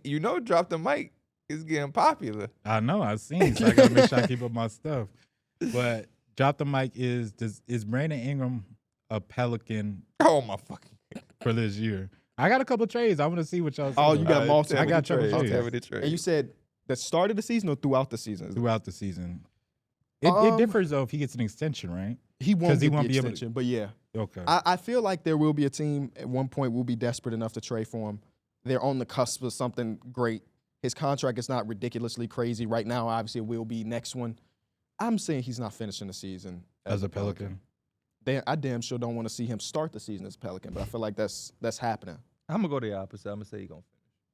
You know, Drop the Mic is getting popular. I know, I've seen, so I gotta make sure I keep up my stuff. But Drop the Mic is Brandon Ingram a Pelican Oh my fucking. for this year? I got a couple trades. I want to see what y'all say. Oh, you got multiple. I got trades. trades. And you said the start of the season or throughout the season? Throughout the season. It differs, though, if he gets an extension, right? He won't get the be able extension, but yeah. Okay. I feel like there will be a team at one point will be desperate enough to trade for him. They're on the cusp of something great. His contract is not ridiculously crazy right now. Obviously, it will be next one. I'm saying he's not finishing the season as a Pelican. I damn sure don't want to see him start the season as a Pelican, but I feel like that's happening. I'm gonna go the opposite. I'm gonna say he's gonna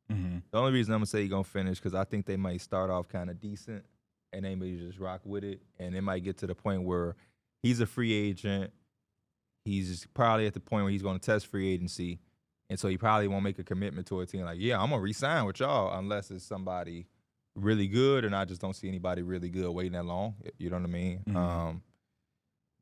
finish. Mm-hmm. The only reason I'm gonna say he's gonna finish because I think they might start off kind of decent and they may just rock with it, and it might get to the point where he's a free agent. He's probably at the point where he's gonna test free agency, and so he probably won't make a commitment to a team like, yeah, I'm gonna re-sign with y'all unless it's somebody really good, and I just don't see anybody really good waiting that long. You know what I mean? Mm-hmm.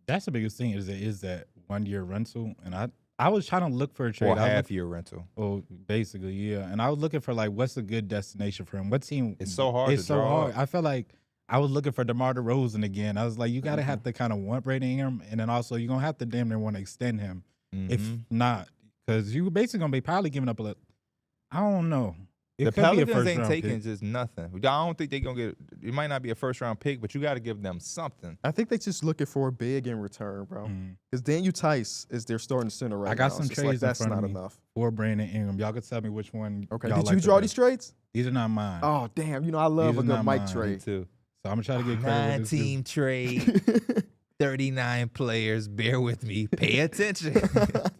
That's the biggest thing is that 1 year rental, and I was trying to look for a trade. Or half-year rental. Oh, basically, yeah. And I was looking for, like, what's a good destination for him? What team? It's so hard to draw hard. I felt like I was looking for DeMar DeRozan again. I was like, you got to have to kind of want Brandon Ingram, and then also you're going to have to damn near want to extend him. If not, because you basically going to be probably giving up I don't know. The Pelicans ain't taking just nothing. I don't think they're going to get – it might not be a first-round pick, but you got to give them something. I think they're just looking for a big in return, bro. Because Daniel Tice is their starting center right now. I got some trades that's in front not of me enough. for Brandon Ingram. Y'all can tell me which one. Okay. Y'all Did like you the draw best. these trades? These are not mine. Oh, damn. You know, I love These a are good not Mike mine. trade. Me too. So I'm going to try to get credit with this. 9-team trade, 39 players. Bear with me. Pay attention.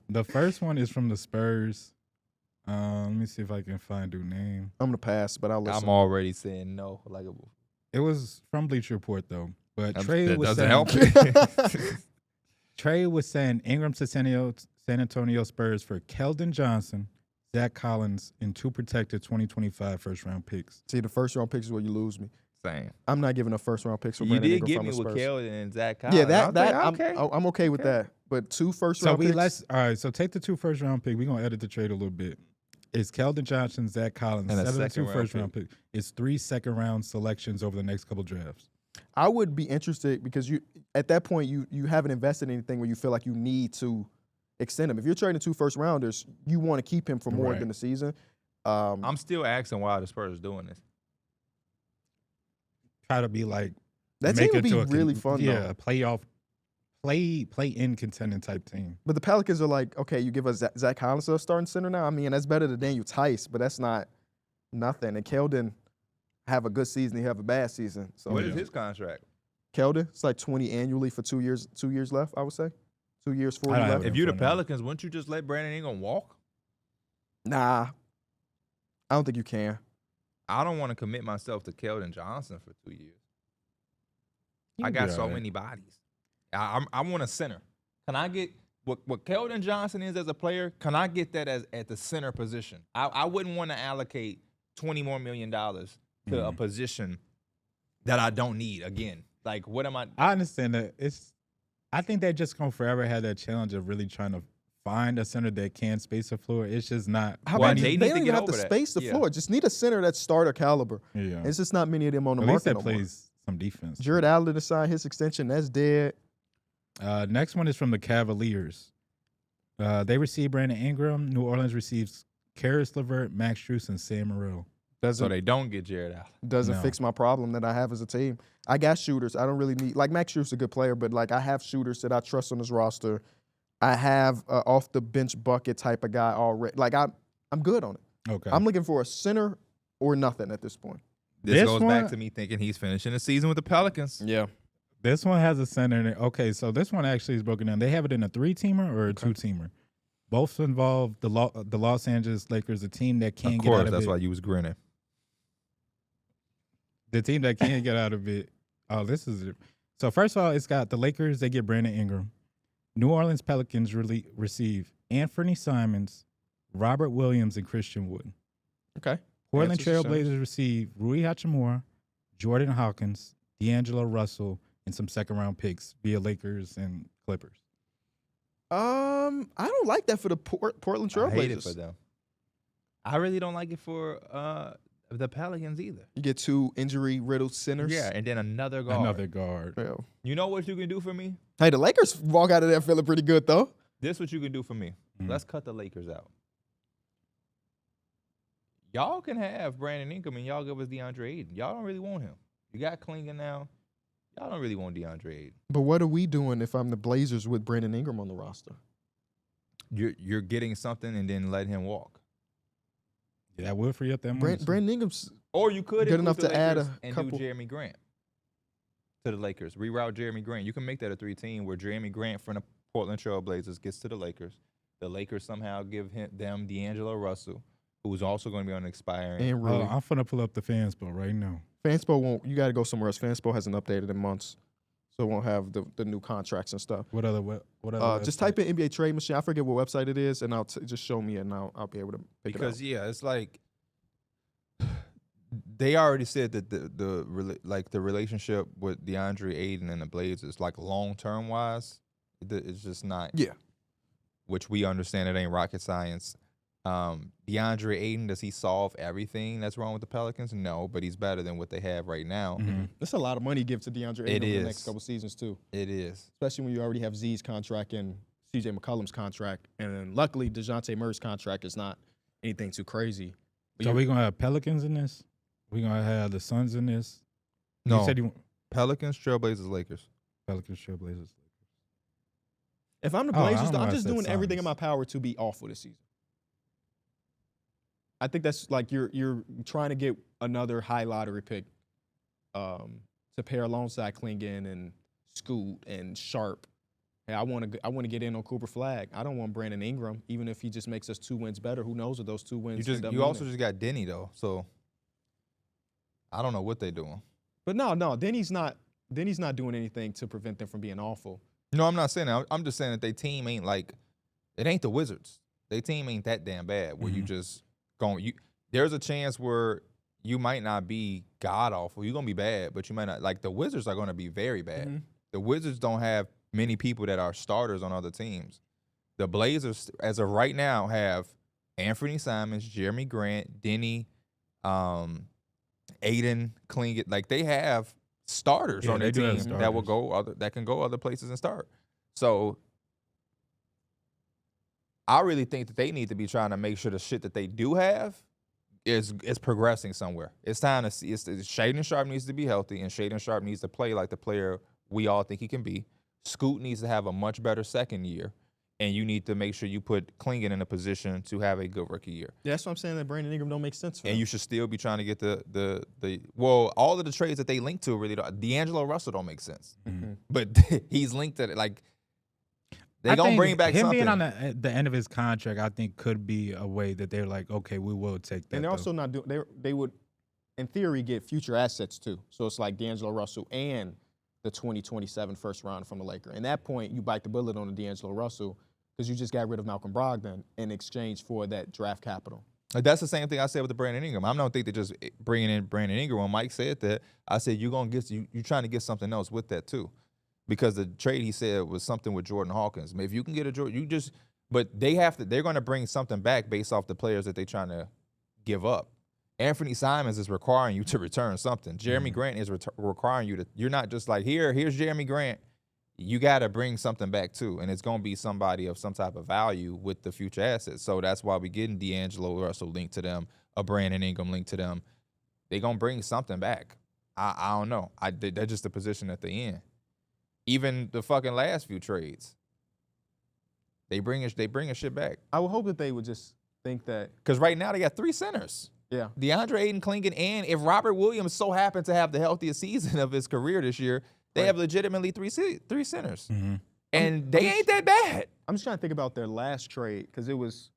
The first one is from the Spurs. Let me see if I can find the name. I'm going to pass, but I'll listen. I'm already saying no. It was from Bleacher Report, though. But Trey that was doesn't saying, help. Trey was saying Ingram to San Antonio Spurs for Keldon Johnson, Zach Collins, and 2 protected 2025 first-round picks. See, the first-round picks is where you lose me. Same. I'm not giving up first-round picks for You Brandon did Ingram give from me the with Spurs. Keldon and Zach Collins. Yeah, I'm okay with that. But 2 first-round picks. All right, so take the 2 first-round picks. We're going to edit the trade a little bit. It's Keldon Johnson, Zach Collins, and 7-2 first-round pick. It's 3 second-round selections over the next couple drafts. I would be interested because you at that point you haven't invested in anything where you feel like you need to extend him. If you're trading 2 first-rounders, you want to keep him for more than the season. I'm still asking why the Spurs are doing this. Try to be like that team would be really fun. Yeah, playoff, play-in contending type team. But the Pelicans are like, okay, you give us Zach Collins a starting center now. I mean, that's better than Daniel Tice, but that's not nothing. And Keldon have a good season, he have a bad season. So what is his contract? Keldon, it's like 20 annually for 2 years. 2 years left, I would say. 2 years, 40 left. If you're the Pelicans, wouldn't you just let Brandon Ingram walk? Nah, I don't think you can. I don't want to commit myself to Keldon Johnson for 2 years. I got so many bodies. I want a center. Can I get what Keldon Johnson is as a player? Can I get that as at the center position? I wouldn't want to allocate $20 more million to a position that I don't need. Again, like what am I? I understand that. I think they're just gonna forever have that challenge of really trying to find a center that can space the floor. It's just not. How about they don't even have to space the floor. Just need a center that's starter caliber. Yeah, it's just not many of them on the At market. Least that plays some defense. Jared Allen to sign his extension. That's dead. Next one is from the Cavaliers. They received Brandon Ingram. New Orleans receives Karis LeVert, Max Strus, and Sam Morril. So they don't get Jared Allen. Doesn't fix my problem that I have as a team. I got shooters. I don't really need – like Max Strus is a good player, but like I have shooters that I trust on this roster. I have off-the-bench bucket type of guy already. Like I'm good on it. Okay. I'm looking for a center or nothing at this point. This goes back to me thinking he's finishing the season with the Pelicans. Yeah. This one has a center in it. Okay, so this one actually is broken down. They have it in a 3-teamer or a 2-teamer. Both involve the Los Angeles Lakers, a team that can't get out of it. That's why you was grinning. The team that can't get out of it. Oh, this is it. So first of all, it's got the Lakers. They get Brandon Ingram. New Orleans Pelicans receive Anthony Simons, Robert Williams, and Christian Wood. Okay. Portland Trail Blazers receive Rui Hachimura, Jordan Hawkins, D'Angelo Russell, and some second-round picks via Lakers and Clippers. I don't like that for the Portland Trail Blazers. I hate it for them. I really don't like it for the Pelicans either. You get 2 injury-riddled centers. Yeah, and then another guard. Another guard. Yeah. You know what you can do for me? Hey, the Lakers walk out of there feeling pretty good, though. This what you can do for me. Let's cut the Lakers out. Y'all can have Brandon Ingram and y'all give us DeAndre Ayton. Y'all don't really want him. You got Klingon now. Y'all don't really want DeAndre Ayton. But what are we doing if I'm the Blazers with Brandon Ingram on the roster? You're getting something and then letting him walk. Yeah, that would free up that money. Brandon Ingram's Or you could good include enough the to add Lakers a and couple. do Jeremy Grant to the Lakers. Reroute Jeremy Grant. You can make that a 3-team where Jeremy Grant from the Portland Trail Blazers gets to the Lakers. The Lakers somehow give them D'Angelo Russell, who's also going to be on expiring. And Rui. I'm finna pull up the Fanspo right now. Fanspo won't. You got to go somewhere else. Fanspo hasn't updated in months, so it won't have the new contracts and stuff. What other? Just type in NBA Trade Machine. I forget what website it is, and just show me it, and I'll be able to pick Because it yeah, it's like they already said that the relationship with DeAndre Ayton and the Blazers, like long-term wise, it's just not. Yeah. Which we understand it ain't rocket science. DeAndre Ayton, does he solve everything that's wrong with the Pelicans? No, but he's better than what they have right now. out. That's a lot of money to give to DeAndre Ayton over the next couple seasons too, It is. especially when you already have Z's contract and CJ McCollum's contract, and then luckily DeJounte Murray's contract is not anything too crazy. But So you- we gonna have Pelicans in this? We gonna have the Suns in this? No. You said Pelicans, Trailblazers, Lakers. Pelicans, Trailblazers. if I'm the Oh, I Blazers, don't know I'm why I just said doing everything in Suns. my power to be awful this season. I think that's like you're trying to get another high lottery pick to pair alongside Klingon and Scoot and Sharp. Hey, I want to get in on Cooper Flag. I don't want Brandon Ingram, even if he just makes us 2 wins better. Who knows what those 2 wins? end up You also meaning. just got Denny though, so I don't know what they're doing. But no, Denny's not doing anything to prevent them from being awful. No, I'm not saying that. I'm just saying that their team ain't like it ain't the Wizards. Their team ain't that damn bad where you just there's a chance where you might not be god awful. You're gonna be bad, but you might not like the Wizards are gonna be very bad. Mm-hmm. The Wizards don't have many people that are starters on other teams. The Blazers, as of right now, have Anthony Simons, Jeremy Grant, Denny, Aiden, Klingon. Like they have starters on their they do have team that will starters. go that can go other places and start. So I really think that they need to be trying to make sure the shit that they do have is progressing somewhere. It's time to see. Shaden Sharp needs to be healthy, and Shaden Sharp needs to play like the player we all think he can be. Scoot needs to have a much better second year, and you need to make sure you put Klingon in a position to have a good rookie year. Yeah, that's what I'm saying. That Brandon Ingram don't make sense for And them. you should still be trying to get all of the trades that they link to really don't. D'Angelo Russell don't make sense, but he's linked to it. Like they gonna think bring back him something. being on the end of his contract. I think could be a way that they're like, okay, we will take that. And they're though. also not doing. They would, in theory, get future assets too. So it's like D'Angelo Russell and the 2027 first round from the Lakers. And at that point, you bite the bullet on the D'Angelo Russell because you just got rid of Malcolm Brogdon in exchange for that draft capital. Like, that's the same thing I said with the Brandon Ingram. I don't think they're just bringing in Brandon Ingram. When Mike said that, I said you're trying to get something else with that too, because the trade he said was something with Jordan Hawkins. If you can get a Jordan, but they're going to bring something back based off the players that they're trying to give up. Anthony Simons is requiring you to return something. Jeremy Grant is requiring you to. You're not just like here's Jeremy Grant. You got to bring something back too, and it's going to be somebody of some type of value with the future assets. So that's why we're getting D'Angelo Russell linked to them, a Brandon Ingram linked to them. They're going to bring something back. I don't know. That's just the position that they're in. Even the fucking last few trades, they bringing shit back. I would hope that they would just think that. Because right now they got 3 centers. Yeah. DeAndre Ayton, Klingon, and if Robert Williams so happened to have the healthiest season of his career this year, they have legitimately 3 centers. And they ain't that bad. I'm just trying to think about their last trade because it was,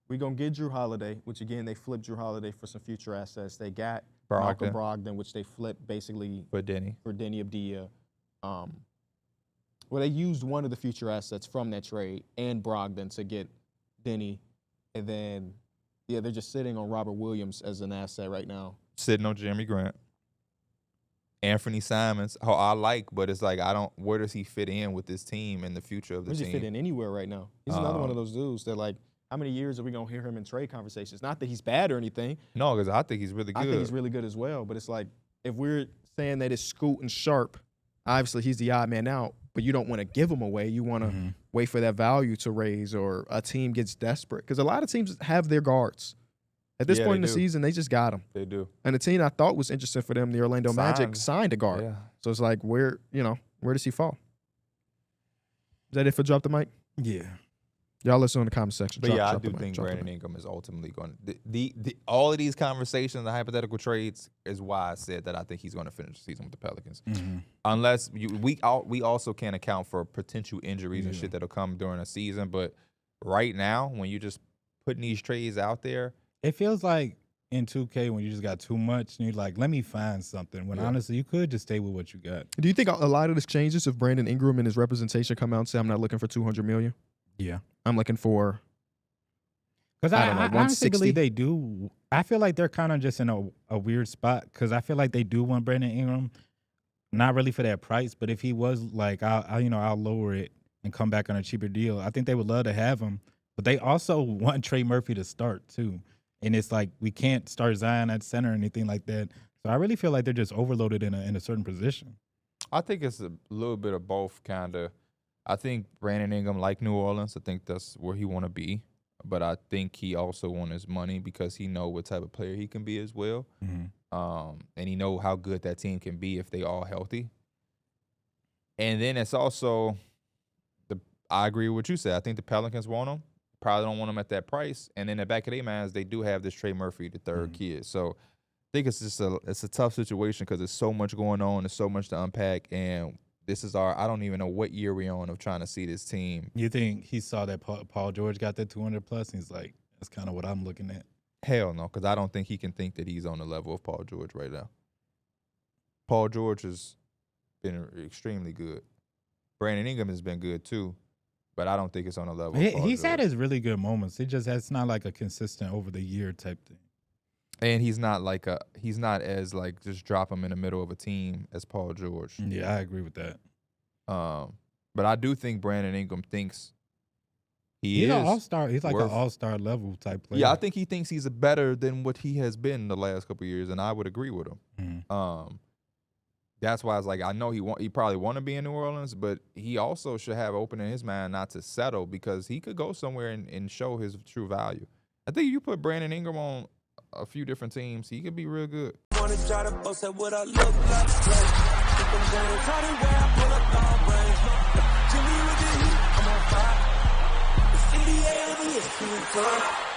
we're going to get Drew Holiday, which again, they flipped Drew Holiday for some future assets. They got Malcolm Brogdon, which they flipped basically For Denny. for Denny Abdia. Well, they used one of the future assets from that trade and Brogdon to get Denny. And then, they're just sitting on Robert Williams as an asset right now. Sitting on Jeremy Grant. Anthony Simons, who I like, but it's like where does he fit in with this team and the future of the Where does team? he fit in anywhere right now? He's another one of those dudes that like how many years are we going to hear him in trade conversations? Not that he's bad or anything. No, because I think he's really good. I think he's really good as well. But it's like, if we're saying that it's Scoot and Sharp, obviously he's the odd man out, but you don't want to give him away. You want to wait for that value to raise, or a team gets desperate. Because a lot of teams have their guards. At this point in the season, they just got them. They do. And the team I thought was interested for them, the Orlando Magic, signed a guard. Yeah. So it's like, where does he fall? Is that it for Drop the Mic? Yeah. Y'all listen in the comment section. But I do think Brandon Ingram is ultimately going to – all of these conversations, the hypothetical trades, is why I said that I think he's going to finish the season with the Pelicans. Unless we also can't account for potential injuries and shit that'll come during a season. But right now, when you're just putting these trades out there – it feels like in 2K when you just got too much and you're like, let me find something. When honestly, you could just stay with what you got. Do you think a lot of this changes if Brandon Ingram and his representation come out and say, I'm not looking for $200 million? Yeah. I'm looking for, because I honestly 160. believe they do. I feel like they're kind of just in a weird spot because I feel like they do want Brandon Ingram, not really for that price, but if he was like, I'll lower it and come back on a cheaper deal, I think they would love to have him. But they also want Trey Murphy to start too. And it's like we can't start Zion at center or anything like that. So I really feel like they're just overloaded in a certain position. I think it's a little bit of both, kind of. I think Brandon Ingram, like New Orleans, I think that's where he want to be. But I think he also wants his money because he know what type of player he can be as well. And he know how good that team can be if they all healthy. And then it's also I agree with what you said. I think the Pelicans want him. Probably don't want him at that price. And in the back of their minds, they do have this Trey Murphy, the third kid. So I think it's just a tough situation because there's so much going on. There's so much to unpack. And this is I don't even know what year we're on of trying to see this team. You think he saw that Paul George got that 200 plus and he's like, that's kind of what I'm looking at? Hell no, because I don't think he can think that he's on the level of Paul George right now. Paul George has been extremely good. Brandon Ingram has been good too. But I don't think it's on a level. He's had his really good moments. It's not like a consistent over the year type thing. And he's not as like just drop him in the middle of a team as Paul George. Yeah, I agree with that. But I do think Brandon Ingram thinks he's an all-star. He's like an all-star level type player. Yeah, I think he thinks he's better than what he has been the last couple of years, and I would agree with him. That's why I was like, I know he probably want to be in New Orleans, but he also should have open in his mind not to settle because he could go somewhere and show his true value. I think you put Brandon Ingram on a few different teams, he could be real good. Wanna try to boast at what I look like. Keep them down and try to wear I pull up long range. Jimmy with the heat, I'm on fire. It's NBA, it's too fun.